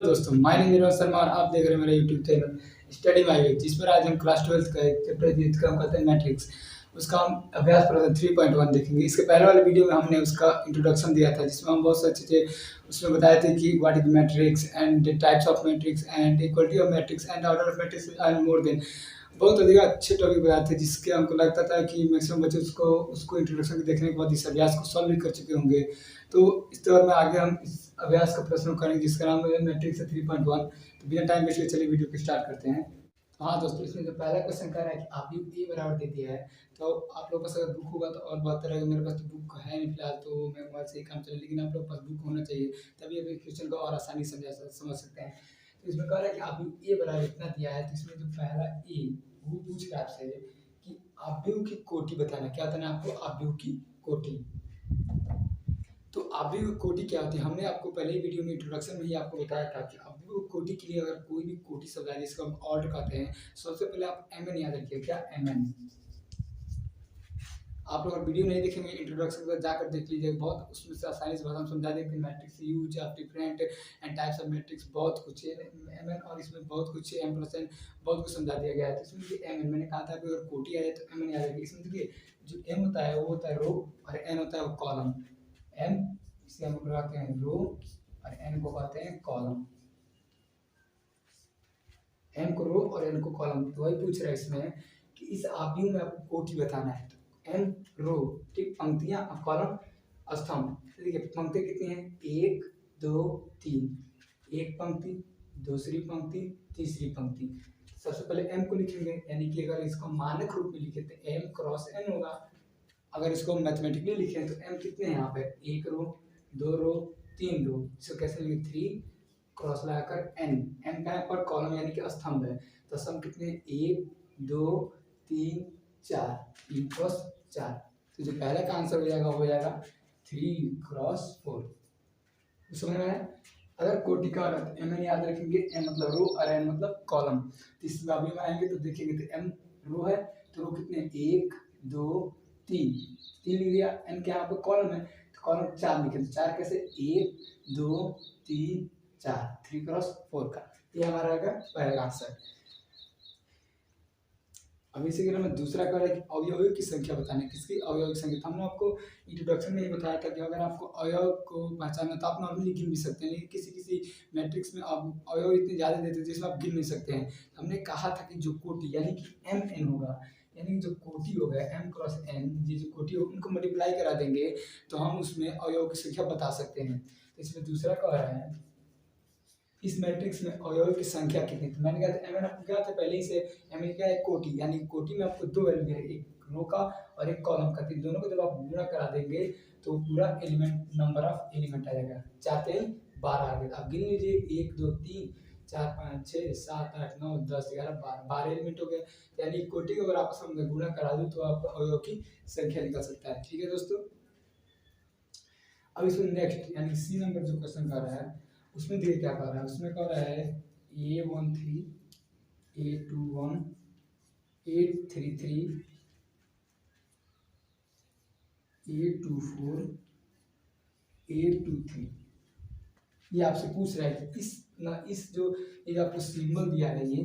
दोस्तों, my name Neeraj Sharma और आप देख रहे हैं मेरा YouTube channel study my way, जिस पर आज हम क्लास 12th का एक चैप्टर जिसका हम कहते हैं मैट्रिक्स, उसका हम अभ्यास प्रश्न 3.1 देखेंगे। इसके पहले वाले वीडियो में हमने उसका इंट्रोडक्शन दिया था, जिसमें हम बहुत सारी चीज़ें उसमें बताए थे कि what is matrix and types of matrix and equality of matrix and order of matrix and more than बहुत अधिक अच्छे टॉपिक बताए थे, जिसके हमको लगता था कि मैक्सिमम बच्चे उसको उसको इंट्रोडक्शन देखने के बाद इस अभ्यास को सॉल्व भी कर चुके होंगे। तो इस दौर में आगे हम इस अभ्यास का प्रश्न करेंगे, जिसका नाम है मैट्रिक्स 3.1। तो बिना टाइम वेस्ट किए चलिए वीडियो को स्टार्ट करते हैं। हाँ दोस्तों, इसमें जो पहला क्वेश्चन कह रहा है कि आप यू ए बराबर दे दिया है, तो आप लोगों के पास अगर बुक होगा तो और बेहतर है। मेरे पास तो बुक है नहीं फिलहाल, तो मैं मोबाइल से ही काम चले, लेकिन आप लोगों के पास बुक होना चाहिए, तभी आप क्वेश्चन को और आसानी से समझ सकते हैं। तो इसमें कह रहा है कि आप यू ए बराबर इतना दिया है, तो इसमें जो पहला ए वो पूछ रहा है आपसे कि आव्यूह की कोटि बताना। क्या बताना है आपको? आव्यूह की कोटि। तो आव्यूह कोटि क्या होती है? हमने आपको पहले ही वीडियो में इंट्रोडक्शन में ही आपको बताया था कि आव्यूह कोटि के लिए अगर कोई भी कोटि शब्द आए जिसको हम ऑर्डर कहते हैं, सबसे पहले आप एमएन याद रखिए। क्या? एमएन। आप लोग अगर वीडियो नहीं देखेंगे इंट्रोडक्शन के बाद जाकर देख लीजिए, बहुत उसमें से आसानी से बहुत हम समझा देंगे। Matrix use of different and types of matrix, बहुत कुछ है एमएन, और इसमें बहुत कुछ है एम प्लस एन, बहुत कुछ समझा दिया गया है। तो इसमें देखिए एमएन, मैंने कहा था कि अगर कोटि आए तो एमएन याद रखिए। इसमें देखिए जो एम होता है वो होता है रो, और एन होता है वो कॉलम। एम इसे हम लगाते हैं रो और एन को कहते हैं कॉलम। एम को रो और एन को कॉलम। तो वही पूछ रहा है इसमें कि इस आव्यूह में आपको कोटि बताना है। तो एम रो, ठीक, पंक्तियां और कॉलम स्तंभ। देखिए पंक्ति कितनी है? 1 2 3। एक पंक्ति, दूसरी पंक्ति, तीसरी पंक्ति। सबसे पहले एम को लिखेंगे, यानी कि अगर इसको मानक रूप में लिखे तो एम क्रॉस एन होगा। अगर इसको मैथमेटिकली लिखें तो एम कितने हैं यहाँ पे? 1 रो, 2 रो, 3 रो। इसको कैसे लिखे? 3 क्रॉस लगाकर एन। एन का यहाँ पर कॉलम यानी कि स्तंभ है। तो सम कितने? 1 2 3 4, 3 क्रॉस 4। तो जो पहले का आंसर हो जाएगा वो हो जाएगा 3 क्रॉस 4। समझ में आया? अगर कोटि का अर्थ एम एन याद रखेंगे, एम मतलब रो और एन मतलब कॉलम। तो इस बाबी में आएंगे तो देखेंगे तो एम रो है, तो रो कितने? 1 2 3, 3 लिख दिया। एन के यहाँ पे कॉलम है तो कॉलम 4 लिखे, तो 4 कैसे? 1 2 3 4, 3 क्रॉस 4 का ये हमारा आएगा पहला आंसर। अब इसी के में दूसरा कर रहा है कि अवयवों की संख्या बताना। किसकी? अवयव की संख्या। तो हमने आपको इंट्रोडक्शन में ही बताया था कि अगर आपको अवयव को पहचानना तो आप नॉर्मली गिन भी सकते हैं, लेकिन किसी किसी मैट्रिक्स में आप अवयव इतने ज़्यादा देते हैं जिसमें आप गिन नहीं सकते हैं। तो हमने कहा था कि जो कोटि यानी कि एम एन होगा, यानी कि जो कोटि होगा एम क्रॉस एन, ये जो कोटि होगा उनको मल्टीप्लाई करा देंगे तो हम उसमें अवयव की संख्या बता सकते हैं। तो इसमें दूसरा कह रहा है इस मैट्रिक्स में अवयव की संख्या कितनी? तो मैंने कहा था एम एन आपको क्या था पहले ही से, एम एन क्या है? कोटि, यानी कोटि में आपको 2 वैल्यू है, एक रो का और एक कॉलम का। तो दोनों को जब आप गुणा करा देंगे तो पूरा एलिमेंट नंबर ऑफ एलिमेंट आ जाएगा। 4 3 12 आ गया। आप गिन लीजिए 1 2 3 4 5 6 7 8 9 10 11 12, 12 एलिमेंट हो गए। यानी कोटि को अगर आपस में गुणा करा दूं तो आपको अवयव की संख्या निकल सकता है। ठीक है दोस्तों। अब इसमें नेक्स्ट यानी सी नंबर जो क्वेश्चन कर रहा है उसमें देखिए क्या कर रहा है। उसमें कह रहा है A13 A21 A33 A24 A23। ये आपसे पूछ रहा है कि इस जो ये आपको सिंबल दिया है, ये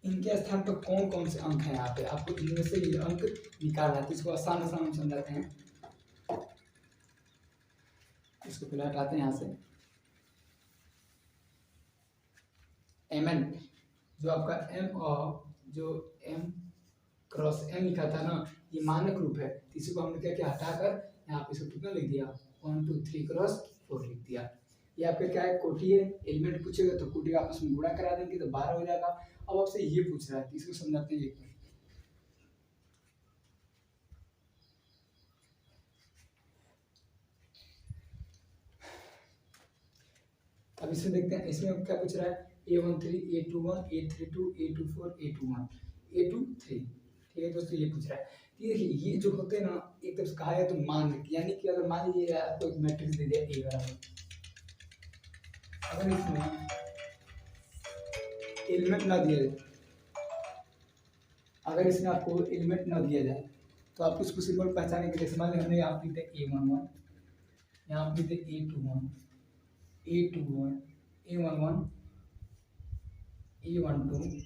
इनके स्थान पर कौन कौन से अंक हैं यहाँ पे, आपको इनमें से ये अंक निकालना है। तो इसको आसान आसान हम समझाते हैं। इसको पहले हटाते हैं यहाँ से। एम एन जो आपका एम और जो एम क्रॉस एम लिखा था ना, ये मानक रूप है। तो इसी को हमने क्या किया? हटाकर यहाँ पे इसको कितना लिख दिया? 1 2 3 क्रॉस 4 लिख दिया। ये आपका क्या है? कोटि है। एलिमेंट पूछेगा तो कोटि आपस में गुणा करा देंगे तो 12 हो जाएगा। अब आपसे ये पूछ रहा है, इसको समझाते हैं। अब इसमें देखते हैं इसमें क्या पूछ रहा है? A13 A21 A32 A24 A21 A23। ठीक है दोस्तों, ये पूछ रहा है। देखिए ये जो होते हैं ना, एक तरफ से कहा है तो मानक, यानी कि अगर मान लीजिए आपको एक मैट्रिक्स दे दिया A बराबर, अगर इसमें एलिमेंट ना दिया जाए, अगर इसमें आपको एलिमेंट ना दिया जाए तो आप उसको सिंबल पहचाने के लिए मान लीजिए हमने यहाँ लिखते A11, यहाँ लिखते A21 A21 A11, A12,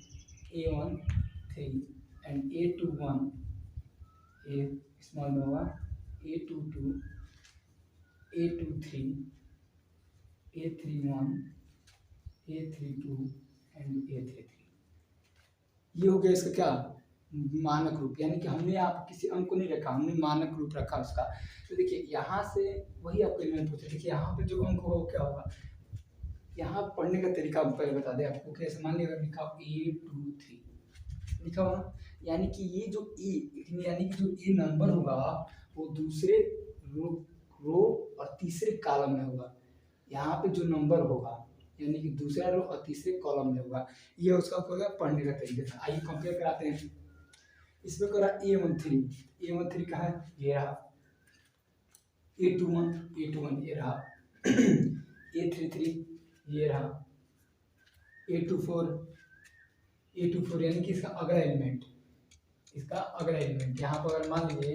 A13 and A21, A small में होगा A22, A23, A31, A32 and A33। ये हो गया इसका क्या मानक रूप, यानी कि हमने यहाँ पर किसी अंक को नहीं रखा, हमने मानक रूप रखा उसका। तो देखिए यहाँ से वही आपको एलिमेंट पूछे, देखिए यहाँ पे जो अंक होगा वो क्या होगा, यहाँ पढ़ने का तरीका हम पहले बता दें आपको। कैसे, मान लीजिए लिखा A23 लिखा हुआ ना, यानी कि ये जो यानी कि जो ए नंबर होगा वो दूसरे रो और तीसरे कॉलम में होगा। यहाँ पे जो नंबर होगा यानी कि दूसरा रो और तीसरे कॉलम में होगा, ये उसका होगा पढ़ने का तरीका। आइए कंपेयर कराते हैं। इसमें करा A13 कहाँ है, ये रहा। A21 ये रहा। A33 ये रहा। A24 यानी कि इसका अगला एलिमेंट, यहाँ पर अगर मान लीजिए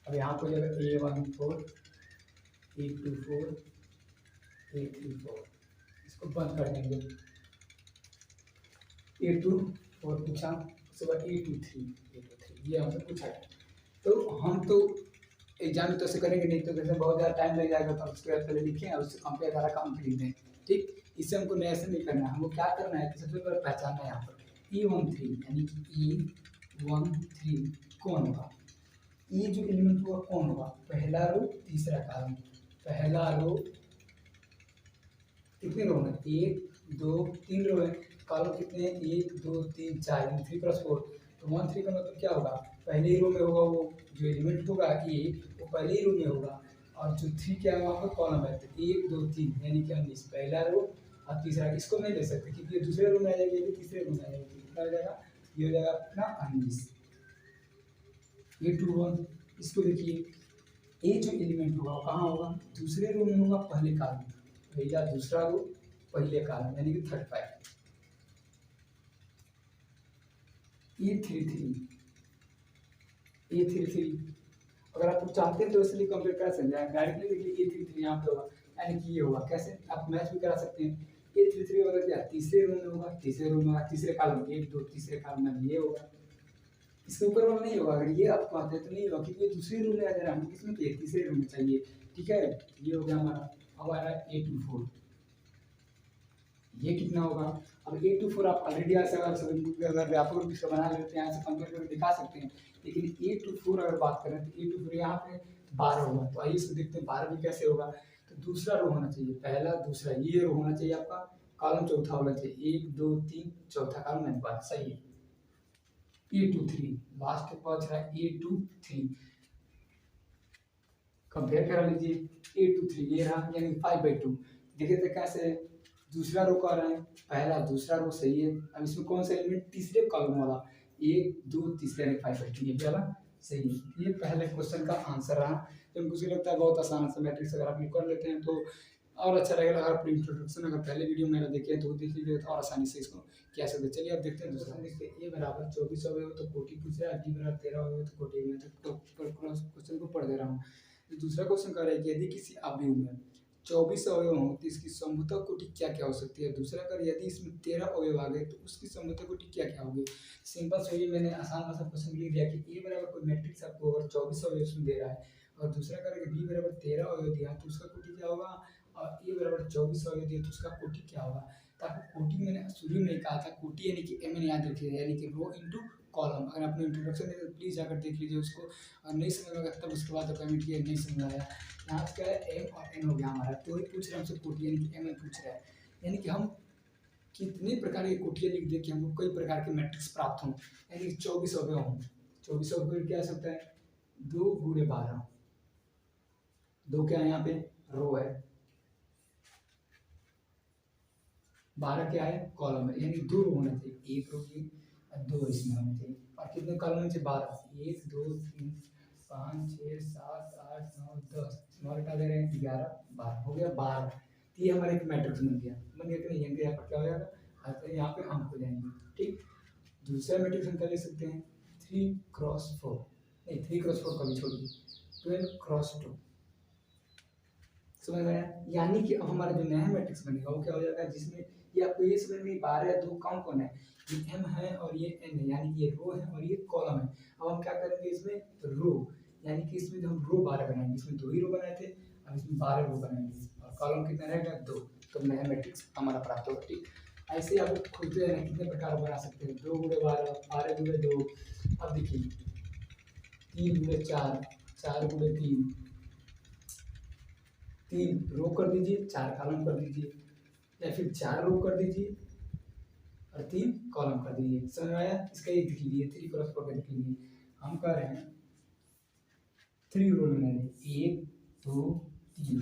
अब यहाँ पर A14, A24, A34 इसको बंद कर देंगे। A24 पूछा, उसके बाद A23 ये हमसे पूछा है। तो हम तो एग्जाम में तो ऐसे करेंगे नहीं, तो जैसे बहुत ज़्यादा टाइम लग जाएगा, तो उसके बाद पहले लिखें और उससे कंपेयर करा कंप्लीट दें। ठीक, इससे हमको नहीं ऐसे नहीं करना है, हमको क्या करना है कि सबसे पहले पहचानना है यहाँ पर E13 यानी कि E13 कौन होगा, ये जो एलिमेंट होगा कौन होगा, पहला रो तीसरा कॉलम। पहला रो कितने रो हैं, 1 2 3 रो है, कॉलम कितने 1 2 3 4 3 क्रॉस 4। तो 13 का मतलब क्या होगा, पहले ही रो में होगा, वो जो एलिमेंट होगा ए वो पहले ही रो में होगा, और जो 3 क्या है वहाँ पर कॉलम है, तो 1 2 3 यानी कि 19 पहला रो और तीसरा। इसको नहीं ले सकते क्योंकि ये दूसरे रो में आ जाएगी, तीसरे रो में आ जाएगी, कितना हो जाएगा, ये हो जाएगा अपना 19। A21 इसको देखिए, ए जो एलिमेंट होगा कहाँ होगा, दूसरे रो में होगा, पहले कॉलम, पहला दूसरा रो पहले कॉलम यानी कि 35। A33 अगर आप चाहते हैं तो इसलिए कंपेयर कर सकते हैं, डायरेक्टली देखिए A33 यहाँ पे होगा, यानी कि ये होगा। कैसे आप मैच भी करा सकते हैं। A33 होगा क्या, तीसरे रो में होगा, तीसरे कॉलम 1 2 तीसरे कॉलम में ये होगा, इसके ऊपर वाला नहीं होगा। अगर ये आपको आता है तो नहीं होगा क्योंकि ये दूसरे रूम में आ जा रहा है, हमको किसमें चाहिए, तीसरे रूम में चाहिए। ठीक है, ये हो गया हमारा। अब आ रहा है A24, ये कितना होगा। अब A24 आप ऑलरेडी अगर व्यापक रूप से बना लेते हैं, यहाँ से कंपेयर करके दिखा सकते हैं, लेकिन A24 अगर बात करें तो A24 यहाँ पे 12 होगा। तो आइए इसको देखते हैं 12 भी कैसे होगा। तो दूसरा रो होना चाहिए, पहला दूसरा ये रो होना चाहिए आपका, कॉलम चौथा होना चाहिए, 1 2 3 चौथा कॉलम में, बात सही है। A23 लास्ट के पास रहा A23, कंपेयर करा लीजिए। A23 ये रहा यानी 5/2। देखिए तो कैसे दूसरा रो कर रहे हैं, पहला दूसरा रो सही है। अब इसमें कौन सा एलिमेंट, तीसरे कॉलम वाला 1 2 तीसरे यानी 5/2, ये वाला सही है। ये पहले क्वेश्चन का आंसर रहा। तो मुझे लगता है बहुत आसान सा मैट्रिक्स अगर आप कर लेते हैं तो और अच्छा रहेगा। अगर आप इंट्रोडक्शन अगर पहले वीडियो मेरा देखें तो देख लीजिए तो और आसानी से इसको क्या सकते। चलिए अब देखते हैं दूसरा। देखते हैं A बराबर 24 हो तो कोटि पूछ रहा है, B बराबर 13 हो तो कोटि में, तो क्वेश्चन को पढ़ दे रहा हूँ। तो दूसरा क्वेश्चन कह रहा है कि यदि किसी अवयव में 24 अवयव हो तो इसकी समभुजा कोटि क्या क्या हो सकती है। दूसरा कर यदि इसमें 13 अवयव आ गए तो उसकी समभुजा कोटि क्या क्या होगी। सिंपल से ये मैंने आसान भाषा क्वेश्चन लिख दिया कि A बराबर कोई मैट्रिक्स आपको अगर 24 अवयव उसमें दे रहा है और दूसरा करेंगे B बराबर 13 अवयव दिया तो उसका कोटि क्या होगा, और A बराबर 24 अवयव दिया तो उसका कोटि क्या होगा। तो आपको कोटि मैंने शुरू में कहा था, कोटि यानी कि M याद रखिए, यानी कि रो इंटू कॉलम। अगर आपने इंट्रोडक्शन दिया तो प्लीज़ जाकर देख लीजिए उसको, और नहीं समझ में तब उसके बाद कमेंट किया नहीं समझ आया। यहाँ क्या है M और N हो गया हमारा, तो ये पूछ रहे हैं हमसे कोटि यानी कि M पूछ रहा है, यानी कि हम कितने प्रकार की कोटियाँ लिख दें कि हमको कई प्रकार के मैट्रिक्स प्राप्त हों, यानी कि 24 अवयव हों। 24 अवयव क्या हो सकता है, 2 × 12, 2 क्या है यहाँ पे रो है, 12 क्या है कॉलम है, यानी 2 रो होना चाहिए, 1 रो की 2 इसमें होने चाहिए। और कितने कॉलम होने चाहिए, 12, 1 2 3 5 6 7 8 9 10, इसमें हटा दे रहे हैं 11 12, हो गया 12। ये हमारा एक मैट्रिक्स बन गया कि नहीं, यहाँ पर क्या हो जाएगा, यहाँ पे अंक हो जाएंगे। ठीक, दूसरा मैट्रिक्स हम क्या ले सकते हैं, 3 × 4, नहीं 3 × 4 कभी छोड़िए, 12 क्रॉस 2। समझ में आया? यानी कि अब हमारा जो नया मैट्रिक्स बनेगा वो क्या हो जाएगा, जिसमें ये आपको ये समझ में 12 या 2 कौन कौन है, ये एम है और ये एन है, यानी कि ये रो है और ये कॉलम है। अब हम क्या करेंगे इसमें रो, यानी कि इसमें जो हम रो 12 बनाएंगे, इसमें 2 ही रो बनाए थे, अब इसमें 12 रो बनाएंगे और कॉलम कितना रहेगा 2, तो नया मैट्रिक्स हमारा प्राप्त होगा। ठीक, ऐसे आप खोजते रहना कितने प्रकार बना सकते हैं, 2 गुणे 12, 12 गुणे 2। अब देखिए 3 गुणे 4, 4 गुणे 3, 3 रो कर दीजिए, 4 कॉलम कर दीजिए, या फिर 4 रो कर दीजिए और 3 कॉलम कर दीजिए। समझ में आया? इसका ये लिख लीजिए, 3 क्रॉस 4 लिख लीजिए। हम कह रहे हैं 3 रो बनाइए, 1 2 3,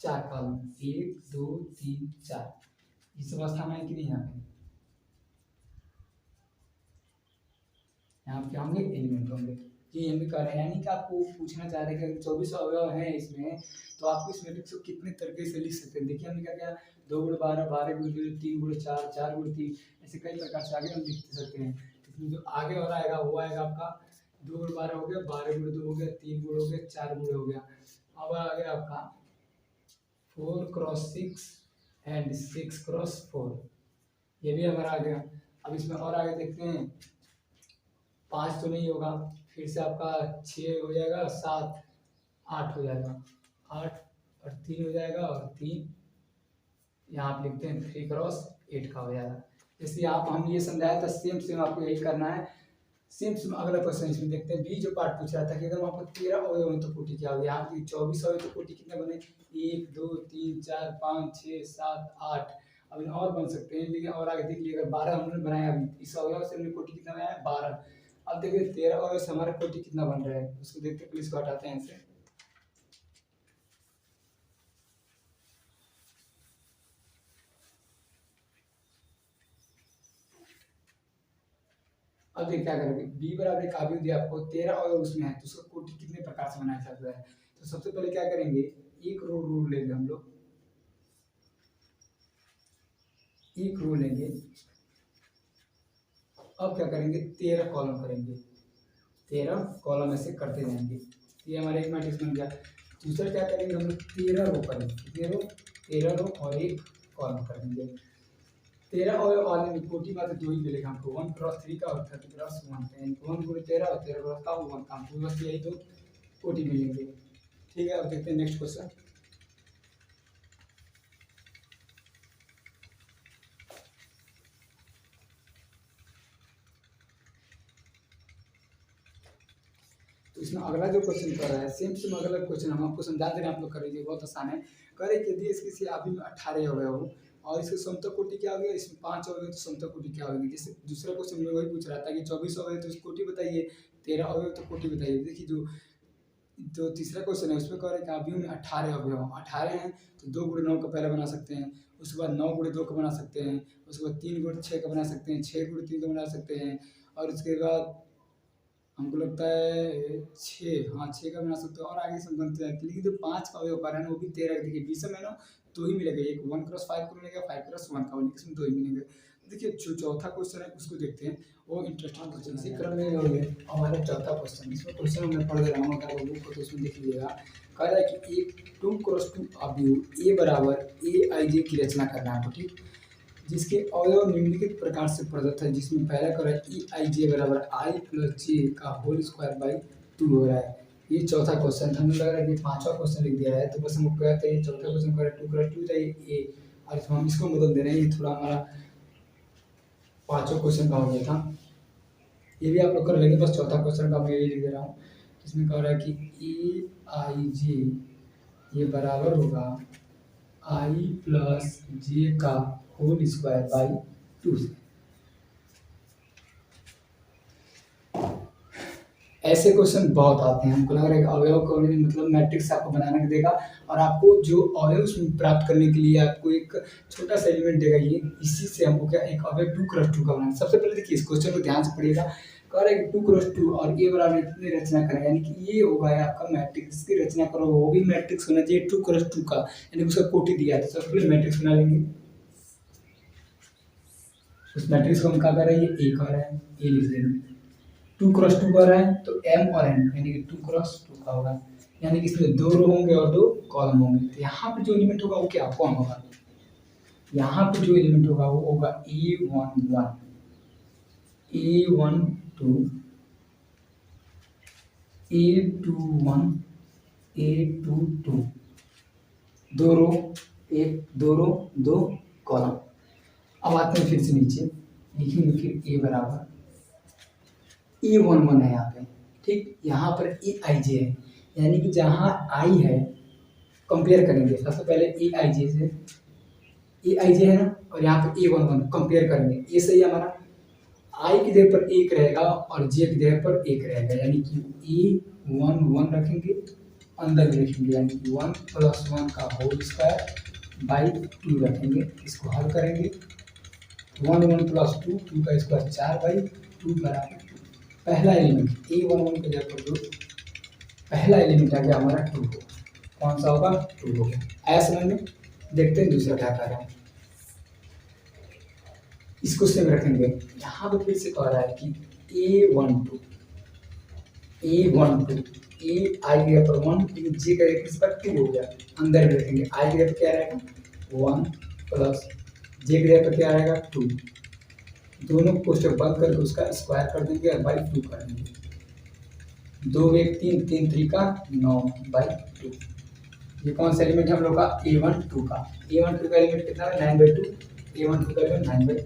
4 कॉलम, 1 2 3 4। इस अवस्था में है कि नहीं, यहाँ पे होंगे एलिमेंट होंगे। ये हम भी कर रहे हैं, यानी कि आपको पूछना चाह रहे हैं कि 24 अवयव हैं इसमें, तो आपको इस मैट्रिक्स को कितने तरीके से लिख सकते हैं। देखिए हमने क्या किया, 2 गुणे 12, 12 गुणे 2, 3 गुणे 4, 4 गुणे 3, ऐसे कई प्रकार से आगे हम लिख सकते हैं। इसमें जो आगे वाला आएगा वो आएगा आपका 2 गुणे 12 हो गया, 12 गुणे 2 हो गया, 3 गुणे हो गया, 4 गुणे हो गया। अब आ गया आपका 4 क्रॉस 6 एंड 6 क्रॉस 4, ये भी हमारा आ गया। अब इसमें और आगे देखते हैं, 5 तो नहीं होगा, फिर से आपका 6 हो जाएगा, 7 8 हो जाएगा, 8 और 3 हो जाएगा, और 3 यहाँ आप लिखते हैं 3 क्रॉस 8 का हो जाएगा। जैसे आप हम ये समझाया था, सेम सेम आपको यही करना है। सेम सेम अगला क्वेश्चन इसमें देखते हैं। बी जो पार्ट पूछ रहा था कि अगर वहाँ पर 13 अवयव हैं तो कोटि क्या होगी। यहाँ पर 24 अवयव तो कोटि कितने बने, 1 2 3 4 5 6 7 8। अभी और बन सकते हैं, लेकिन और आगे देख लीजिए, अगर 12 हमने बनाया, अभी इस अवयव से हमने कोटि कितना बनाया 12। अब देखिए 13 अवयव से हमारा कोटि कितना बन रहा है, उसको देखते हैं। पुलिस को हटाते हैं इनसे। अब देखिए क्या करेंगे, बी बराबर एक अवयव दिया आपको, 13 अवयव उसमें है, तो उसका कोटि कितने प्रकार से बनाया जा सकता है। तो सबसे पहले क्या करेंगे, एक रो रूल लेंगे हम लोग, एक रो लेंगे। अब क्या करेंगे, 13 कॉलम करेंगे, 13 कॉलम ऐसे करते जाएंगे। ये हमारा एक मैट्रिक्स बन गया। दूसरा क्या करेंगे हम लोग, 13 रो करेंगे, कितने रो, 13 रो और एक कॉलम कर देंगे। 13 अवयव वाले में कोटि मात्र 2 ही मिलेगा हमको, 1 क्रॉस 3 का और 30 क्रॉस 1, 1 गुणे 13 और 13 क्रॉस का 1 का हमको बस यही 2 कोटि मिलेंगे। ठीक है, अब देखते हैं नेक्स्ट क्वेश्चन। तो इसमें अगला जो क्वेश्चन कर रहा है, सेम सेम अगला क्वेश्चन हम आपको समझा दे रहे हैं, आप लोग कर लीजिए, बहुत आसान है। कह रहे कि यदि इसकी से अभी में 18 अवयव हो और इसके समतल कोटि क्या होगी, इसमें 5 अवयव तो समतल कोटि क्या होगी। जैसे दूसरा क्वेश्चन में वही पूछ रहा था कि 24 अवयव तो इसकी कोटि बताइए, 13 अवयव तो कोटि बताइए। देखिए जो तीसरा क्वेश्चन है उसमें कह रहे हैं कि अभी में 18 अवयव, 18 हैं तो 2 गुणे 9 का पहले बना सकते हैं, उसके बाद 9 गुणे 2 का बना सकते हैं, उसके बाद 3 गुणे 6 का बना सकते हैं, 6 गुणे 3 का बना सकते हैं, और उसके बाद हमको लगता है 6, हाँ 6 का बना सकते हो, और आगे सब बनते हैं। लेकिन जो 5 का अवयव कर रहे हैं वो भी 13, देखिए 20 में ना 2 ही मिलेगा, एक 1 क्रॉस 5 को मिलेगा, 5 क्रॉस 1 का, लेकिन इसमें 2 ही मिलेंगे। देखिए जो चौथा क्वेश्चन है उसको देखते हैं, वो इंटरेस्टिंग क्वेश्चन इसी क्रम में हो गया। हमारा चौथा क्वेश्चन, इसमें क्वेश्चन मैं पढ़ दे रहा हूँ, अगर बुक को तो उसमें देख लीजिएगा। कह रहा है कि एक 2 क्रॉस 2 अवयव ए बराबर ए आई जे की रचना करना है, ठीक, जिसके अवयव निम्नलिखित प्रकार से प्रदत्त है, जिसमें पहला कह ई आई जे बराबर आई प्लस जे का होल स्क्वायर बाई 2 हो रहा है। ये चौथा क्वेश्चन था, हमें लग रहा है कि 5वां क्वेश्चन लिख दिया है, तो बस हमको कहते हैं चौथा क्वेश्चन कह रहा है 2 क्रॉस 2 चाहिए ए, और इसमें हम इसको बदल दे रहे हैं, ये थोड़ा हमारा 5वां क्वेश्चन का हो गया था, ये भी आप लोग कर लेंगे। बस चौथा क्वेश्चन का मैं ये लिख दे रहा हूँ, इसमें कह रहा है कि ए आई जे ये बराबर होगा आई प्लस जे का होल स्क्वायर बाई 2 से। ऐसे क्वेश्चन बहुत आते हैं, हमको लग रहा है कि अवयव को मतलब मैट्रिक्स आपको बनाने देगा, और आपको जो अवयव उसमें प्राप्त करने के लिए आपको एक छोटा सा एलिमेंट देगा, ये इसी से हमको क्या एक अवयव 2 क्रॉस 2 का बनाना। सबसे पहले देखिए इस क्वेश्चन को ध्यान से पढ़िएगा। कह रहा है कि 2 क्रॉस 2 और ए बराबर कितनी रचना करें, यानी कि ये होगा आपका मैट्रिक्स की रचना करो, वो भी मैट्रिक्स होना चाहिए 2 क्रॉस 2 का, यानी उसका कोटि दिया है, तो सबसे पहले मैट्रिक्स बना लेंगे। उस मैट्रिक्स को हम क्या कर रहे हैं, ये ए कर रहे हैं, ए लिख देंगे। 2 क्रॉस 2 कर रहे हैं तो m और n, यानी कि 2 क्रॉस 2 का होगा। यानी कि इसमें 2 रो होंगे और 2 कॉलम होंगे। तो यहाँ पे जो एलिमेंट होगा वो क्या कौन होगा, यहाँ पे जो एलिमेंट होगा वो होगा A11 A12 A21 A22, 2 रो 2 रो 2 कॉलम। अब आते हैं फिर से नीचे, लिखेंगे फिर A बराबर A11 है यहाँ पे, ठीक। यहाँ पर AIJ है, यानी कि जहाँ I है कंपेयर करेंगे सबसे पहले AIJ से, AIJ है ना, और यहाँ पे A11 कंपेयर करेंगे। ये सही है हमारा, I की जगह पर 1 रहेगा और J की जगह पर 1 रहेगा, यानी कि A11 रखेंगे, अंदर में लिखेंगे, यानी कि 1 + 1 का होल स्क्वायर बाई 2 रखेंगे। इसको हल करेंगे, 1 1 + 2 2 का स्क्वायर 4 बाई 2 बराबर 2। पहला एलिमेंट A11 की जगह पर जो पहला एलिमेंट आ गया हमारा 2 होगा, कौन सा होगा 2 होगा। ऐसा समझ में, देखते हैं दूसरा क्या कर रहा है। इसको सेम रखेंगे, यहाँ पे फिर से कह रहा है कि A12 A I की जगह पर 1, लेकिन J का इस पर 2 हो गया, अंदर में रखेंगे। I की जगह पर क्या रहेगा 1 प्लस J की जगह पर क्या रहेगा 2, दोनों को कोष्टक बंद करके उसका स्क्वायर कर देंगे और बाई 2 कर देंगे। 2 1 3 3 3 का 9 बाई 2। ये कौन सा एलिमेंट है हम लोग का A12 का। A12 का एलिमेंट कितना है 9/2, A12 का एलिमेंट 9/2।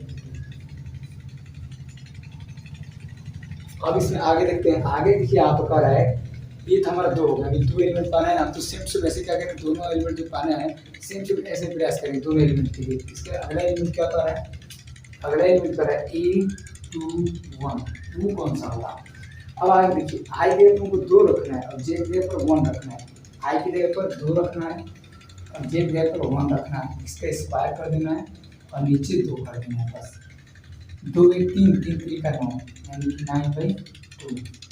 अब इसमें आगे देखते हैं, आगे देखिए आप कह रहा है ये तो हमारा 2 हो गया, अभी 2 एलिमेंट पाना है ना, तो सेम टू वैसे क्या करें, दोनों एलिमेंट जो पाना है सेम टू ऐसे प्रयास करें दोनों एलिमेंट के लिए। इसके अगला एलिमेंट क्या कर रहा है, अगला एलिमेंट कर रहा है A21, 2 कौन सा होगा। अब आगे देखिए, I की जगह तुमको 2 रखना है और J की जगह पर 1 रखना है। I की जगह पर 2 रखना है और J की जगह पर 1 रखना है, इसका स्क्वायर कर देना है और नीचे 2 कर देना है बस। 2 1 3 3 3 का 9, यानी कि 9/2।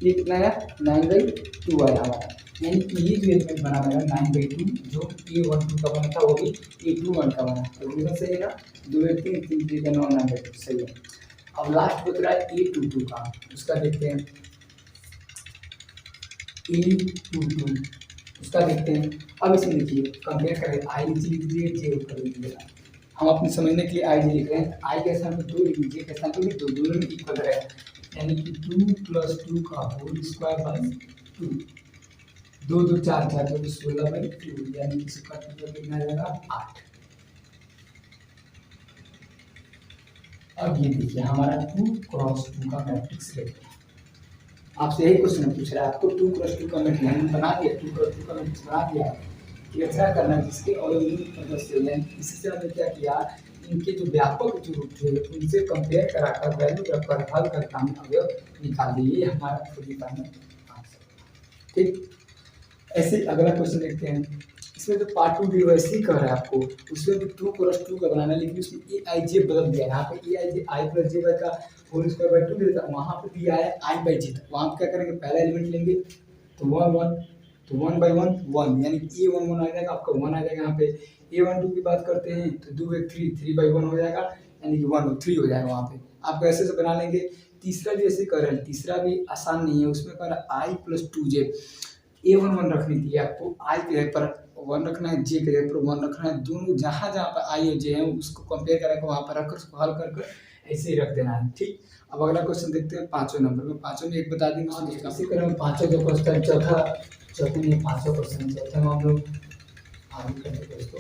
ये कितना है 9/2 आया हमारा, यानी कि ये जो एलिमेंट बना हुआ है 9/2 जो A12 का बना था वो भी A21 का बना, तो रिजल्ट सही है ना। 2 1 3 3 3 का 9 9/2 सही है। अब लास्ट बच रहा है A22 का, उसका देखते हैं A22, उसका देखते हैं। अब इसमें देखिए कंपेयर करें, I लिख लीजिए J ऊपर लिख लीजिएगा, हम अपने समझने के लिए I J लिख रहे हैं। I के स्थान पर 2 लिख लीजिए, के स्थान पर भी 2, दोनों में इक्वल रहेगा, यानी कि 2 + 2 का होल स्क्वायर बाई 2, 2 2 4 4 जो 16/2, यानी कि इसका कितना आ जाएगा 8। अब ये देखिए हमारा 2 × 2 का मैट्रिक्स रेड है। आपसे यही क्वेश्चन पूछ रहा है, आपको 2 × 2 का मैट्रिक्स बना दिया, 2 × 2 का मैट्रिक्स बना दिया, क्या करना है जिसके और मदद से, इससे हमने क्या किया, इनके जो व्यापक जो रूप थे उनसे कंपेयर कराकर वैल्यू रखकर हल करके हम अवयव निकाल दिए, ये हमारा खुद ही फाइनल आंसर। ठीक, ऐसे अगला क्वेश्चन देखते हैं। इसमें जो पार्ट 2 भी वैसे ही कह रहा है आपको, उसमें भी 2 × 2 का बनाना है, लेकिन उसमें AIJ बदल दिया है। यहाँ पे AIJ I + J का होल स्क्वायर बाई 2 देता है, वहाँ पे दिया है I/J। वहाँ पे क्या करेंगे, पहला एलिमेंट लेंगे तो 1 1, तो 1/1 1, यानी कि A11 आ जाएगा, आपका 1 आ जाएगा। यहाँ पे A12 की बात करते हैं तो 2 1 3 3/1 हो जाएगा, यानी कि 1 3 हो जाएगा। वहाँ पे आप ऐसे से बना लेंगे। तीसरा भी ऐसे कर रहे हैं, तीसरा भी आसान नहीं है, उसमें कर रहा है I + 2J। A11 रखनी थी आपको, I के जगह पर 1 रखना है, J के जगह पर 1 रखना है, दोनों जहाँ जहाँ पर I और J है उसको कंपेयर करके वहाँ पर रखकर उसको हल कर ऐसे ही रख देना है। ठीक, अब अगला क्वेश्चन देखते हैं 5वें नंबर में। 5वें में एक बता देंगे, इसी तरह 5वें जो क्वेश्चन चौथे में 5वां क्वेश्चन, चौथे में हम लोग आगे करते इसको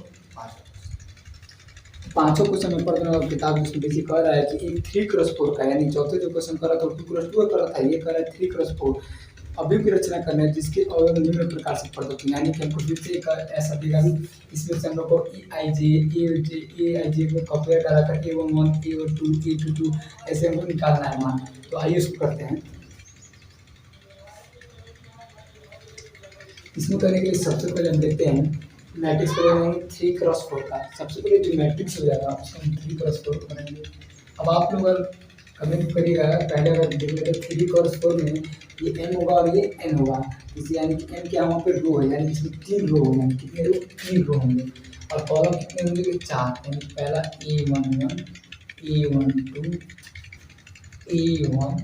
5वां क्वेश्चन में पढ़ रहे हैं किताब जिसमें देखिए कह रहा है कि एक 3 × 4 का, यानी चौथे जो क्वेश्चन कर रहा था 2 × 2 कर रहा था, ये कह रहा है 3 × 4 अभी की रचना करना है जिसके अवयव निम्न प्रकार से प्रदत्त हैं, यानी कि हमको फिर से एक ऐसा देगा भी, इसमें से हम लोग को AIJ को कंपेयर करा कर A11 A12 A22 ऐसे हमको निकालना है मान। तो आइए उसको करते हैं। इसमें करने के लिए सबसे पहले हम देखते हैं मैट्रिक्स को बनाएंगे 3 × 4 का। सबसे पहले जो मैट्रिक्स हो जाएगा उसको हम 3 × 4 बनाएंगे। अब आप लोग अगर कमेंट करिएगा, पहले अगर देख लेते 3 × 4 में ये m होगा और ये n होगा, इसे यानी कि m क्या वहाँ पे रो है, यानी कि इसमें 3 रो होंगे, कितने रो 3 रो होंगे, और कॉलम कितने होंगे 4, यानी पहला A11 A12 A13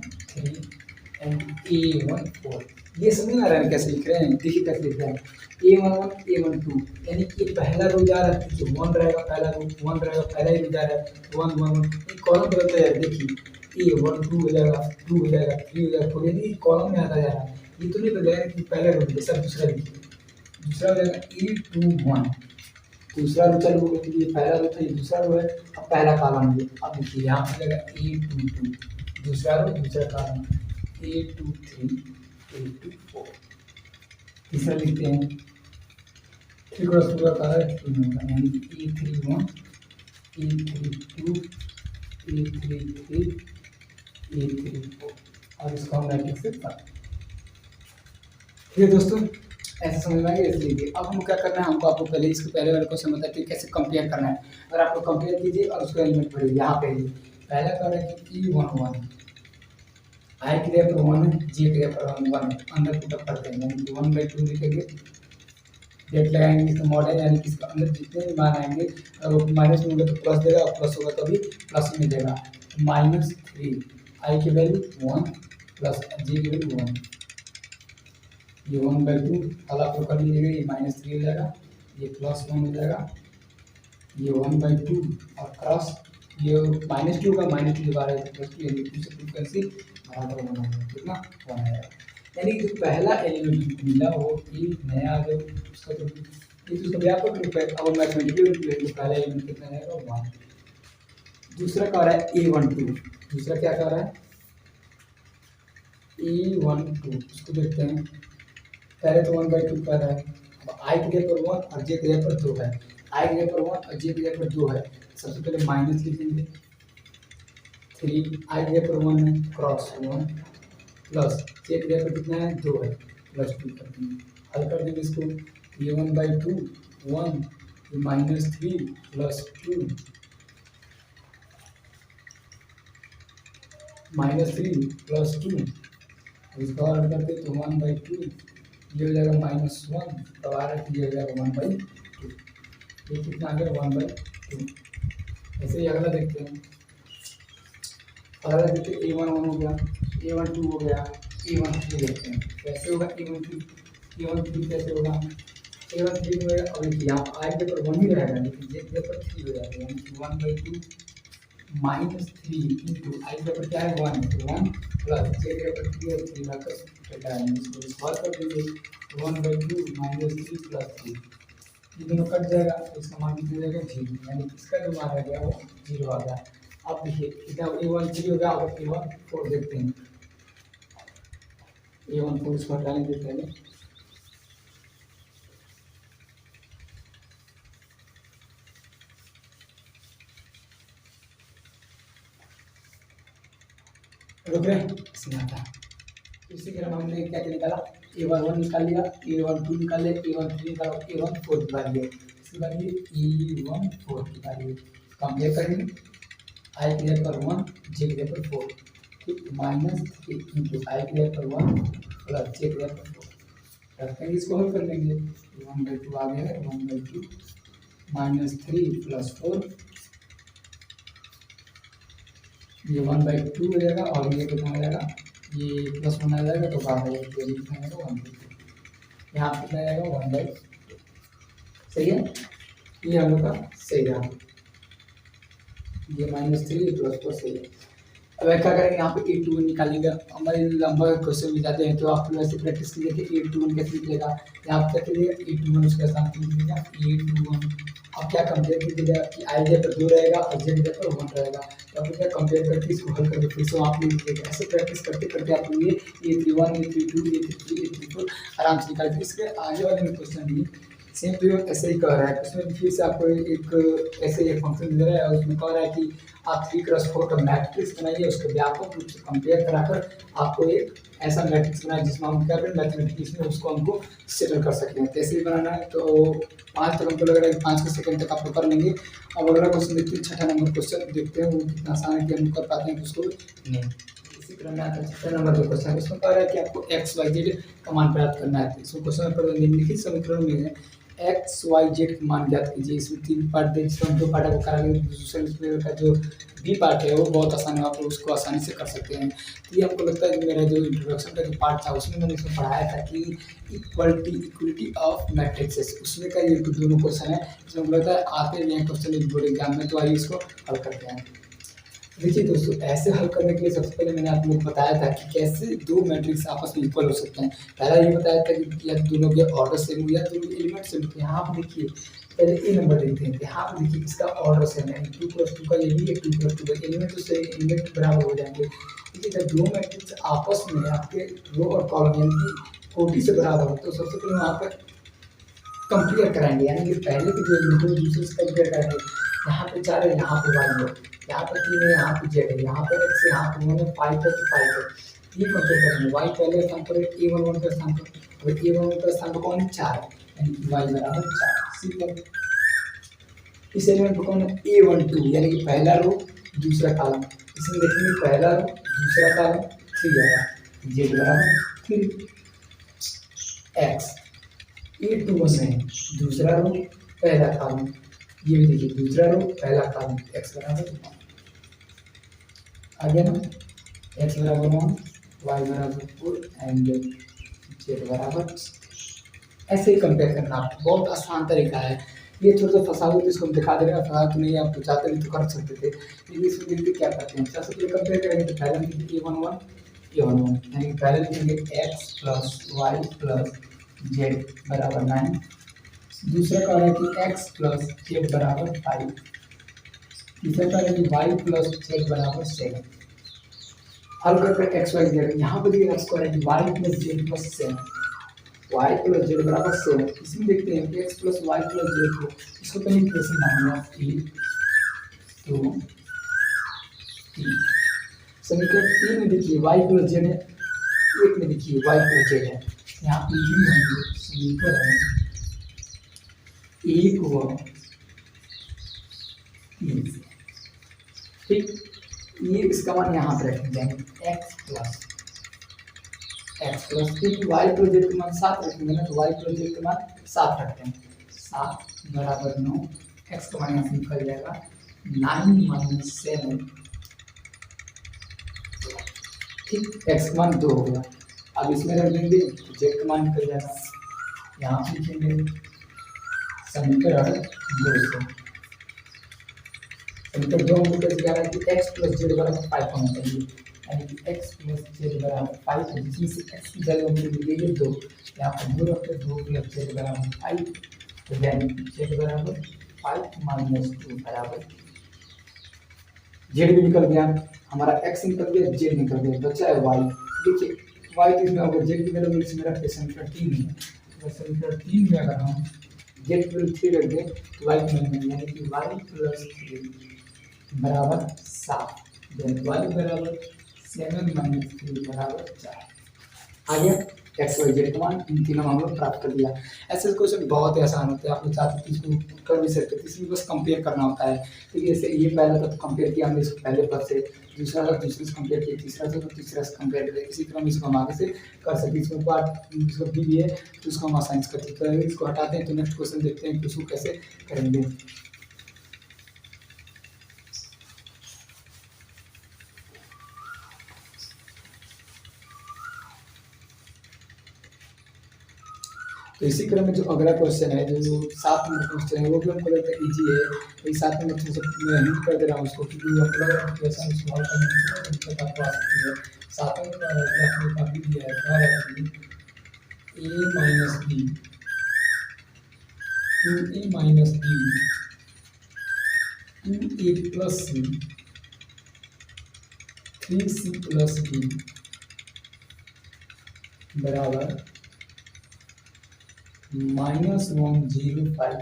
and A14। ये समझ में आ रहा है कैसे लिख रहे हैं? देखिए कैसे लिख रहे हैं, A11 A12, यानी कि पहला रो जा रहा है तो 1 रहेगा, पहला रो 1 रहेगा, पहला ही रो जा रहा है 1 1 1, ये कॉलम बदलता है देखिए, A1 2 हो जाएगा, 2 हो जाएगा, 3 हो जाएगा, 4, यानी कॉलम में आता जा रहा है। ये तो नहीं बदलेगा कि पहला रो जैसा दूसरा लिखिए, दूसरा हो जाएगा A21, दूसरा रो चालू हो गया, ये पहला रो था, ये दूसरा रो है, अब पहला कॉलम ये, अब देखिए यहाँ पे लगेगा A22, दूसरा रो दूसरा कॉलम, A23 A24, तीसरा लिखते हैं 3 क्रॉस 2 का कलर 3 होगा, यानी कि A31 A32 A33 A34, और इसको हम मैट्रिक्स से पढ़ते हैं। ठीक है दोस्तों, ऐसे समझ में आ गया। इसलिए अब हमको क्या करना है, हमको आपको पहले इसके पहले वाले क्वेश्चन बताते हैं कैसे कंपेयर करना है। अगर आपको कंपेयर कीजिए और उसको एलिमेंट भरिए। यहाँ पे पहला कह रहा है कि E11 आई की जगह पर 1 है, J की जगह पर 1 है, अंदर पुटअप करते हैं, यानी कि 1/2 लिखेंगे, डेट लगाएंगे इसका मॉडल, यानी कि इसका अंदर जितने भी मान आएंगे अगर वो माइनस में होगा तो प्लस देगा, और प्लस होगा तो भी प्लस में देगा। -3 आई की वैल्यू 1 प्लस J की वैल्यू 1, ये 1/2 हल आप लोग कर लीजिएगा, ये -3 हो जाएगा, ये +1 हो जाएगा, ये 1/2 और क्रॉस ये -2 का -2 दोबारा +2, यानी 2 से फ्रीक्वेंसी बराबर 1 है, कितना 1 है। यानी कि जो पहला एलिमेंट मिला वो ये नया जो उसका जो ये तो उसका व्यापक रूप है, अब मैथमेटिकल रूप ले तो पहला एलिमेंट कितना रहेगा 1। दूसरा कह रहा है A12, दूसरा क्या कह रहा है A12, उसको देखते हैं। पहले तो 1/2 कर रहा है, अब आई की जगह पर 1 और J की जगह पर 2 है, आई की जगह पर 1 और J की जगह पर 2 है, सबसे पहले माइनस लिखेंगे 3, आई की जगह पर 1 है, क्रॉस 1 प्लस J की जगह पर कितना है 2 है, +2 कर देंगे, हल कर देंगे इसको, ये 1/2 1, ये -3 +2 -3 +2, इसका हल करते तो 1/2 ये हो जाएगा -1, तो आ रहा है ये हो जाएगा 1/2, ये कितना आ गया 1/2। ऐसे ही अगला देखते हैं, अगला देखते हैं A11 हो गया, A12 हो गया, A13 देखते हैं कैसे होगा। A13 कैसे होगा, A13 में अब देखिए यहाँ आई के पर 1 ही रहेगा, लेकिन J के पर 3 हो जाएगा, यानी कि 1/2 -3 इंटू आई के पर क्या है 1 प्लस J के पर 3 और 3 लाकर डेल्टा है, इसको सॉल्व कर देंगे 1/2 -3 + 3, ये दोनों कट जाएगा तो इसका मान कितना जाएगा 0, यानी इसका जो मान आ गया वो 0 आ गया। अब देखिए कितना A13 हो गया, अब A14 देखते हैं, A14 इसको हटा लेंगे पहले, रुक रहे हैं इसमें आता है। इसी क्रम हमने क्या क्या निकाला, A11 निकाल लिया, A12 निकाल लिया, A13 निकाला, A14 निकाल लिया, इसके बाद ये A14 निकालिए, कंपेयर करेंगे, आई की जगह पर 1 J की जगह पर 4, ठीक, -3 इंटू आई की जगह पर 1 प्लस J की जगह पर 4 रखेंगे, इसको हल कर लेंगे, 1/2 आ गया है, 1/2 -3 + 4, ये 1/2 हो जाएगा, और ये कितना हो जाएगा, ये +1 आ जाएगा, तो बाहर कितना आएगा 1/2, यहाँ कितना आएगा 1/2, सही है, ये हम लोग का सही रहा, ये -3 + 4 सही है। अब क्या करेंगे, यहाँ पे A21 निकालेंगे, हमारे लंबा क्वेश्चन भी जाते हैं तो आप वैसे प्रैक्टिस कीजिए कि A21 कैसे निकलेगा, यहाँ पे क्या कीजिएगा A21 उसके साथ लिखिएगा A21, अब क्या कंपेयर कीजिएगा कि आई जगह पर 2 रहेगा और J जगह पर 1 रहेगा, तो आप क्या कंपेयर करके इसको हल करके फिर से आप लोग लिखिएगा, ऐसे प्रैक्टिस करते करते आप लोग ये A31 A32 A33 A34 आराम से निकाल। इसके आगे वाले में क्वेश्चन भी सेम टू ऐसे ही कह रहा है, उसमें फिर से आपको एक ऐसे एक फंक्शन दे रहा है, उसमें कह रहा है कि आप 3x4 का मैट्रिक्स बनाइए, उसके व्यापक रूप से कंपेयर कराकर आपको एक ऐसा मैट्रिक्स बनाए जिसमें हम क्या करें मैथमेटिक्स में उसको हमको सेटल कर सकते हैं। कैसे बनाना है, तो 5 तक हमको लग रहा है कि 5 के सेकंड तक आप लोग कर लेंगे। अब अगला क्वेश्चन देखते हैं, 6ठा नंबर क्वेश्चन देखते हैं वो कितना आसान है कि हम कर पाते हैं कि उसको नहीं। इसी क्रम में आता है 6ठा नंबर जो क्वेश्चन है, उसमें कह रहा है कि आपको XYZ का मान प्राप्त करना है। इसमें क्वेश्चन में निम्नलिखित समीकरण में एक्स वाई जेड का मान ज्ञात कीजिए। इसमें 3 पार्ट दे, जिसमें हम 2 पार्ट आपको करा लेंगे। दूसरे लेवल का जो बी पार्ट है वो बहुत आसान है, आप लोग उसको आसानी से कर सकते हैं। तो ये हमको लगता है कि मेरा जो इंट्रोडक्शन का जो पार्ट था उसमें मैंने इसमें पढ़ाया था कि इक्वलिटी ऑफ मैट्रिक्सेस, उसमें का ये दोनों क्वेश्चन है, इसमें हमको लगता है आते भी हैं क्वेश्चन बोर्ड एग्जाम में। तो आइए इसको हल करते हैं। देखिए दोस्तों, ऐसे हल करने के लिए सबसे पहले मैंने आप लोग को बताया था कि कैसे दो मैट्रिक्स आपस में इक्वल हो सकते हैं। पहला ये बताया था कि या दोनों के ऑर्डर सेम हो या दोनों एलिमेंट सेम हो। यहाँ पर देखिए पहले ए नंबर देखते हैं। यहाँ पर देखिए इसका ऑर्डर सेम है, 2+2 का, ये भी 2+2 का, एलिमेंट तो सेम, एलिमेंट बराबर हो जाएंगे। देखिए जब दो मैट्रिक्स आपस में आपके रो और कॉलम यानी कि कोटि से बराबर हो तो सबसे पहले वहाँ पर कंपेयर कराएंगे, यानी कि पहले के जो एलिमेंट है दूसरे से कंपेयर करेंगे। यहाँ पे 4 है, यहाँ पे 1 है, यहाँ पर 3 है, यहाँ पे जेड है, यहाँ पर एक्स है, यहाँ पर 1 है, 5 है तो 5 है। ये कंपेयर करेंगे। वाई पहले स्थान पर है, a11 का स्थान पर, अगर a11 का स्थान पर कौन है 4 है, यानी कि वाई बराबर 4। सिंपल। इस एलिमेंट पर कौन है a12, यानी कि पहला रो दूसरा कॉलम, इसमें देखेंगे पहला रो दूसरा कॉलम 3 आएगा, जेड बराबर 3। एक्स a21 में दूसरा रो पहला कॉलम, ये भी देखिए दूसरा रो पहला कॉलम, एक्स बराबर 1 आ गया ना, एक्स बराबर 1, वाई बराबर 4 एंड जेड बराबर। ऐसे ही कंपेयर करना, बहुत आसान तरीका है। ये थोड़ा सा फंसा हुआ तो इसको हम दिखा दे रहे हैं, फंसा तो नहीं, आप तो चाहते भी तो कर सकते थे, लेकिन इसको देखते क्या करते हैं। सबसे पहले कंपेयर करेंगे तो पहले लिखेंगे a11 यानी कि पहले लिखेंगे x plus y plus z बराबर 9। दूसरा का है कि x प्लस जेड बराबर 5। तीसरा का है कि y प्लस जेड बराबर 7। हल करके एक्स वाई जेड, यहाँ पर देखिए आपको है कि y plus z plus 7, y plus z बराबर 7। इसमें देखते हैं कि x plus y plus z को, इसको पहले इक्वेशन मानूंगा 3 2 3। समीकरण 3 में देखिए y प्लस जेड है, 1 में देखिए y प्लस जेड है। यहाँ पे समीकरण 1 व 3, ठीक। ये इसका मान यहाँ पर रखेंगे एक्स प्लस क्योंकि वाई प्लस जेड का मान 7 रखेंगे ना, तो वाई प्लस जेड का मान 7 रखते हैं। 7 बराबर 9, एक्स का मान यहाँ से निकल जाएगा 9 माइनस 7, ठीक। एक्स का मान 2 हो गया। अब इसमें रख देंगे तो जेड का मान निकल जाएगा, यहाँ पे लिखेंगे समीकरण 2 से। समीकरण 2 हमको कैसे क्या है कि x प्लस जेड बराबर 5 होना चाहिए, यानी कि x प्लस जेड बराबर 5 है, जिसमें से x की जगह हमको मिलेगी 2, यहाँ पर 2 रखते 2 प्लस जेड बराबर 5, तो यानी कि जेड बराबर 5 माइनस 2 बराबर, जेड भी निकल गया हमारा, x निकल गया, जेड निकल गया, बचा है y। देखिए y किसमें होगा, जेड की वैल्यू इसमें रखते समीकरण 3 में, तो समीकरण 3 में अगर हम जेड प्लस 3 रख दें तो y की वैल्यू यानी कि y प्लस 3 बराबर 7, देन y बराबर 7 माइनस 3 बराबर 4 आ गया। एक्स वाई जेड का मान इन तीनों हम लोग प्राप्त कर दिया। ऐसे क्वेश्चन बहुत ही आसान होते हैं, आप लोग चाहते हैं इसको कर भी सकते हैं, इसमें बस कंपेयर करना होता है। तो जैसे ये पहला था तो कंपेयर किया हमने इसको पहले पद से, दूसरा था दूसरे से कंपेयर किया, तीसरा था तो तीसरा से कंपेयर किया, इसी तरह हम इसको हम आगे से कर सकते हैं। इसमें पार्ट इसको भी है तो उसको हम आसानी से करते हैं। इसको हटाते हैं तो नेक्स्ट क्वेश्चन देखते हैं कि उसको कैसे करेंगे। तो इसी क्रम में जो अगला क्वेश्चन है, जो 7 नंबर क्वेश्चन है, वो भी हमको लगता है ईजी है। तो 7 नंबर मैं हिंट कर दे रहा हूँ उसको, क्योंकि हमको लग रहा है क्वेश्चन सॉल्व करने में दिक्कत आपको आ सकती है। 7 नंबर आपने काफी दिया है, कहा है कि a minus b 2a minus b 2a plus c 3c plus b बराबर -105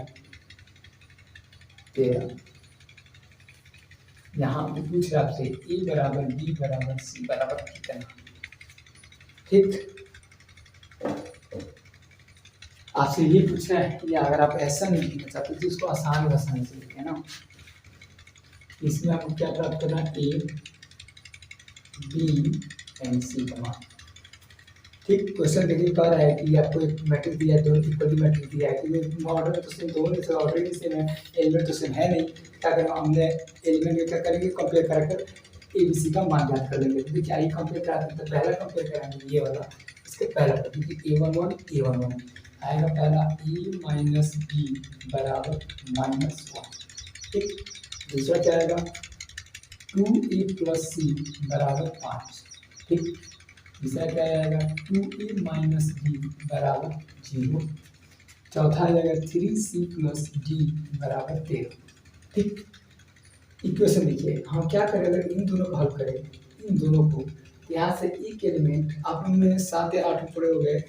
13। यहाँ पे पूछ रहा आपसे ए बराबर बी बराबर सी बराबर कितना, ठीक। आपसे ये पूछना है कि अगर आप ऐसा नहीं लिखना चाहते तो इसको आसान भाषा से लिखें ना। इसमें आपको क्या प्राप्त करना है, ए बी एंड सी का मान, ठीक, क्वेश्चन देखिए कह रहा है कि आपको एक मैट्रिक्स दिया है, दोनों इक्वली मैट्रिक्स दिया है कि ऑर्डर में तो सेम दोनों नहीं, ऑर्डर ही सेम है, एलिमेंट तो सेम है नहीं। क्या करना हमने, एलिमेंट में क्या करेंगे, कंपेयर कराकर ए बी सी का मान ज्ञात कर लेंगे। तो देखिए आई कंपेयर कराते हैं, तो पहला कंपेयर कराएंगे ये वाला, इसके पहला देखिए A11 आएगा पहला ए माइनस बी बराबर -1। ठीक, दूसरा क्या आएगा 2a प्लस सी बराबर 5। ठीक, तीसरा क्या आएगा 2a माइनस बी बराबर 0। चौथा आ जाएगा 3c प्लस डी बराबर 13। ठीक, इक्वेशन देखिए हम क्या करें, अगर इन दोनों को हल करें, इन दोनों को, यहाँ से एक एलिमेंट आप में 7 या 8 में पढ़े हो गए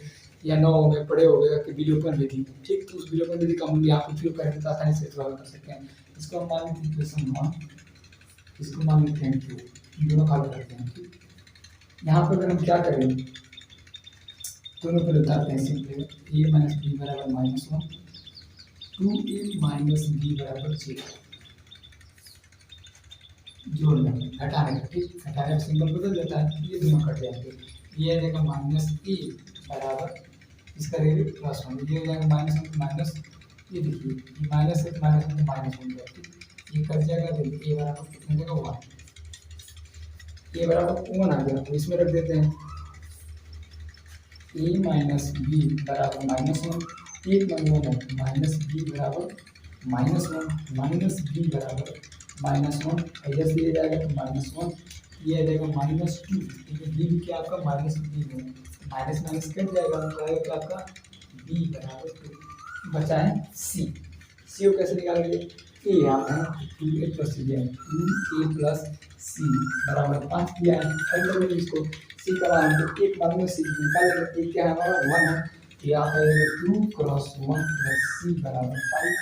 या 9 में पढ़े हो गए कि विलोपन विधि। ठीक, तो उस विलोपन विधि का हम यहाँ पर उपयोग करेंगे तो आसानी से सॉल्व कर सकते हैं। इसको हम मान लेते हैं इक्वेशन 1, इसको मान लेते हैं 2, इन दोनों का हल करते हैं। ठीक, यहाँ पर अगर हम क्या करेंगे, दोनों को बताते हैं सिंपली, ए माइनस बी बराबर -1, 2a माइनस बी बराबर 0, जोड़ना घटाने का। ठीक, घटाने का सिंबल बदल जाता है, ये दोनों कट जाएंगे, ये आ जाएगा -a बराबर, इसका रेडियस +1, ये हो जाएगा -1 माइनस, ये देखिए ये माइनस है, -1 तो -1 हो, ठीक, ये कट जाएगा, तो a बराबर कितना देगा 1, a बराबर 1 आ गया। तो इसमें रख देते हैं a माइनस बी बराबर -1, एक -1 है, माइनस बी बराबर -1, माइनस बी बराबर -1, इधर से ये जाएगा तो -1, ये आ जाएगा -2, क्योंकि बी क्या आपका -b में, माइनस माइनस कट जाएगा तो आएगा क्या आपका b बराबर 2। बचा है c, c को कैसे निकालेंगे, a यहाँ है 2a प्लस सी है, 2a प्लस सी बराबर 5 किया है, हल करेंगे इसको, सी का मान तो एक मान में सी निकालेंगे, एक क्या है हमारा 1 है, तो यहाँ पर 2 क्रॉस 1 प्लस सी बराबर 5।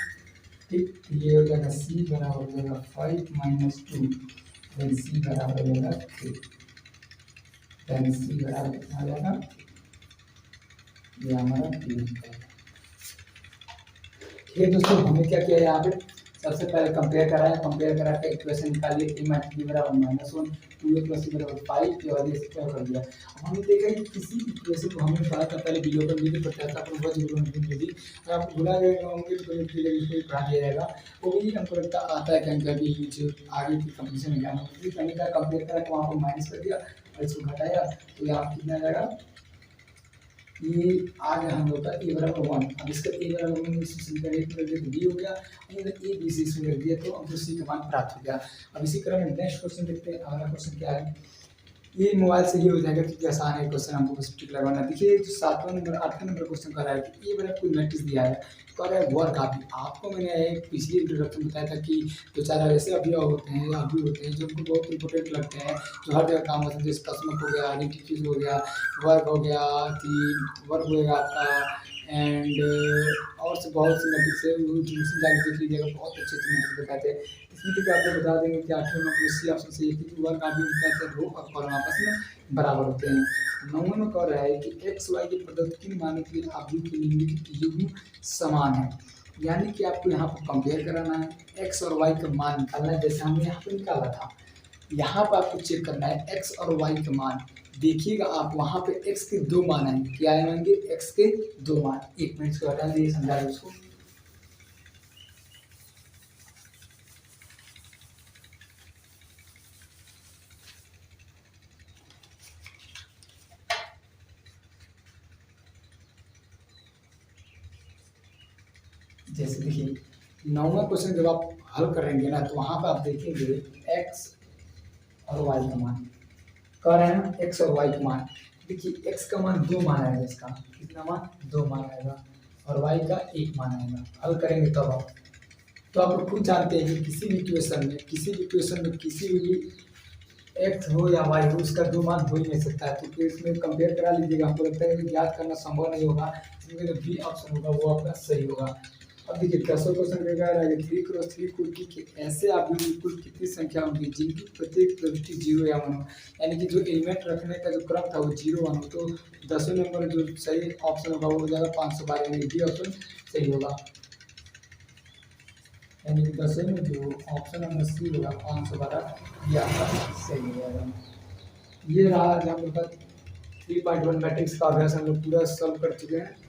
ठीक, ये हो जाएगा सी बराबर हो जाएगा 5 माइनस 2, देन सी बराबर हो जाएगा 3, देन सी बराबर कितना आ जाएगा, ये हमारा 3। ठीक है दोस्तों, हमने क्या किया यहाँ पे, सबसे पहले कंपेयर कराया, कंपेयर करा के इक्वेशन निकालिए, ए माइनस बी बराबर -1, 2a प्लस सी बराबर 5 के बाद ये क्या कर दिया। अब हमने देखा कि किसी इक्वेशन को हमने पढ़ा था पहले विलोपन विधि पढ़ा था, अपन वह विलोपन विधि, अगर आपको भुला गए होंगे तो इसको पढ़ा दिया जाएगा, वो भी हमको लगता आता है कहीं कभी जो आगे की कंपटीशन एग्जाम में पहले का कंपेयर करा तो वहाँ पर माइनस कर दिया और इसको घटाया, तो यहाँ कितना आ जाएगा, ये आ गया हम लोग का ए बराबर 1। अब इसका ए बराबर 1 इसमें करेक्ट कर दिया तो बी हो गया, इधर ए बी सी इसमें कर दिया तो हमको सी का मान प्राप्त हो गया। अब इसी क्रम में नेक्स्ट क्वेश्चन देखते हैं, अगला क्वेश्चन क्या है, ये मोबाइल से ही हो जाएगा क्योंकि आसान है क्वेश्चन, हमको बस टिक लगाना। देखिए जो 7वां नंबर 8वां नंबर क्वेश्चन कर रहा है कि ए बराबर कोई मैट्रिक्स दिया है, कह रहा है वर्ग आदि। आपको मैंने एक पिछली इंट्रोडक्शन बताया था कि दो चार ऐसे अवयव होते हैं या अवयव होते हैं जो हमको बहुत इंपॉर्टेंट लगते हैं, जो हर जगह काम होते हैं, जैसे तस्मक हो गया, आइडेंटिटीज हो गया, वर्ग हो गया, कि वर्ग हो गया आपका, एंड और से बहुत सी मैट्रिक्स है, इंट्रोडक्शन जाके देख लीजिएगा, बहुत अच्छे अच्छे मैट्रिक्स बताते हैं। इसमें तो आपको बता देंगे कि 8वें नंबर सी ऑप्शन से कि वर्ग आदि कहते हैं, रो और कॉलम आपस में बराबर होते हैं। 9वें में कह रहा है कि एक्स वाई के प्रदत्त किन मानों के लिए अवयव के निम्नलिखित युग्म समान है, यानी कि आपको यहाँ पर कंपेयर कराना है, एक्स और वाई का मान निकालना है, जैसे हमने यहाँ पर निकाला था। यहाँ पर आपको चेक करना है एक्स और वाई का मान, देखिएगा आप वहाँ पे एक्स के दो मान आएंगे, क्या आएंगे, एक्स के दो मान। एक मिनट को हटा दीजिए, समझा दो उसको। जैसे देखिए 9वां क्वेश्चन जब आप हल करेंगे ना, तो वहाँ पर आप देखेंगे एक्स और वाई का मान, कह रहे हैं एक्स और वाई का मान। देखिए एक्स का मान 2 मान आएगा, इसका कितना मान, 2 मान आएगा, और वाई का 1 मान आएगा। हल करेंगे तब आप, तो आप लोग खुद जानते हैं कि किसी भी इक्वेशन में किसी भी एक्स हो या वाई हो, उसका 2 मान हो ही नहीं सकता है, तो फिर इसमें कंपेयर करा लीजिएगा। हमको लगता है कि याद करना संभव नहीं होगा, इसमें जो बी ऑप्शन होगा वो आपका सही होगा। अब देखिए 10वां क्वेश्चन कह रहा है 3 क्रॉस 3 कुर्की के ऐसे अवयव कुल कितनी संख्या होगी जिनकी प्रत्येक प्रविष्टि 0 या 1 हो, यानी कि जो एलिमेंट रखने का जो क्रम था वो 0 1 हो, तो 10वें नंबर जो सही ऑप्शन होगा वो हो जाएगा 512, यानी डी ऑप्शन सही होगा, यानी कि 10वें में जो ऑप्शन नंबर सी होगा 512 ये आपका सही हो जाएगा। ये रहा आज हम लोग का 3.1 मैट्रिक्स का अभ्यास हम लोग पूरा सॉल्व कर चुके हैं।